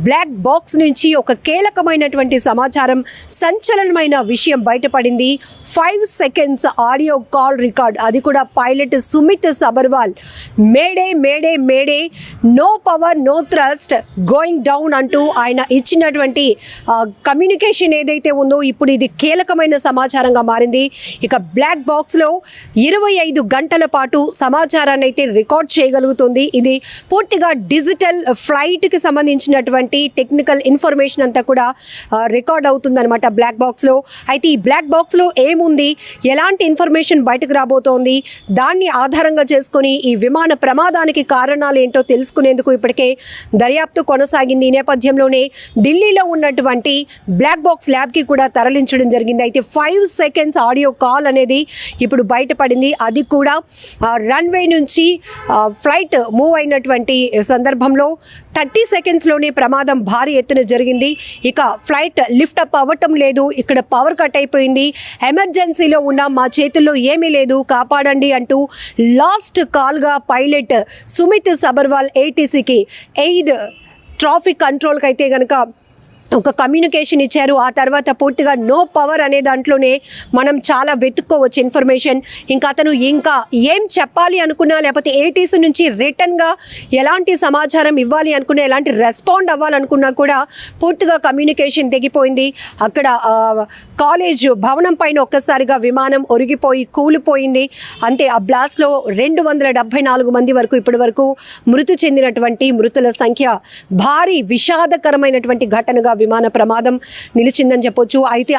Black box నుంచి ఒక కీలకమైనటువంటి సమాచారం, సంచలనమైన విషయం బయటపడింది. 5 సెకండ్స్ ఆడియో కాల్ రికార్డ్, అది కూడా pilot Sumit Sabharwal mayday mayday mayday, no power no thrust going down అంటూ ఆయన ఇచ్చినటువంటి కమ్యూనికేషన్ ఏదైతే ఉందో ఇప్పుడు ఇది కీలకమైన సమాచారంగా మారింది. ఇక బ్లాక్ బాక్స్లో 25 గంటల పాటు సమాచారాన్ని అయితే రికార్డ్ చేయగలుగుతుంది. ఇది పూర్తిగా డిజిటల్ ఫ్లైట్కి సంబంధించినటువంటి టెక్నికల్ ఇన్ఫర్మేషన్ అంతా కూడా రికార్డ్ అవుతుందన్నమాట బ్లాక్ బాక్స్లో. అయితే ఈ బ్లాక్ బాక్స్లో ఏముంది, ఎలాంటి ఇన్ఫర్మేషన్ బయటకు రాబోతోంది, దాన్ని ఆధారంగా చేసుకొని ఈ విమాన ప్రమాదానికి కారణాలు ఏంటో తెలుసుకునేందుకు ఇప్పటికే దర్యాప్తు కొనసాగింది. ఈ నేపథ్యంలోనే ఢిల్లీలో ఉన్నటువంటి బ్లాక్ బాక్స్ ల్యాబ్కి కూడా తరలించడం జరిగింది. అయితే 5 సెకండ్స్ ఆడియో కాల్ అనేది ఇప్పుడు బయటపడింది. అది కూడా రన్వే నుంచి ఫ్లైట్ మూవ్ అయినటువంటి సందర్భంలో 30 సెకండ్స్లోనే ప్రమాదం భారీ ఎత్తున జరిగింది. ఇక ఫ్లైట్ లిఫ్ట్ అప్ అవ్వటం లేదు, ఇక్కడ పవర్ కట్ అయిపోయింది, ఎమర్జెన్సీలో ఉన్న మా చేతుల్లో ఏమీ లేదు కాపాడండి అంటూ లాస్ట్ కాల్గా పైలట్ సుమిత్ సబర్వాల్ ఏటీసీకి ఎయిర్ ట్రాఫిక్ కంట్రోల్కి అయితే కనుక ఒక కమ్యూనికేషన్ ఇచ్చారు. ఆ తర్వాత పూర్తిగా నో పవర్ అనే దాంట్లోనే మనం చాలా వెతుక్కోవచ్చు ఇన్ఫర్మేషన్. ఇంకా అతను ఇంకా ఏం చెప్పాలి అనుకున్నా, లేకపోతే ఏటీసీ నుంచి రిటర్న్గా ఎలాంటి సమాచారం ఇవ్వాలి అనుకున్నా, ఎలాంటి రెస్పాండ్ అవ్వాలనుకున్నా కూడా పూర్తిగా కమ్యూనికేషన్ తెగిపోయింది. అక్కడ కాలేజ్ భవనం పైన ఒక్కసారిగా విమానం ఒరిగిపోయి కూలిపోయింది. అంతే, ఆ బ్లాస్ట్లో 274 మంది వరకు ఇప్పటి వరకు మృతి చెందినటువంటి మృతుల సంఖ్య భారీ విషాదకరమైనటువంటి ఘటనగా విమాన ప్రమాదం నిలిచిందని చెప్పొచ్చు. అయితే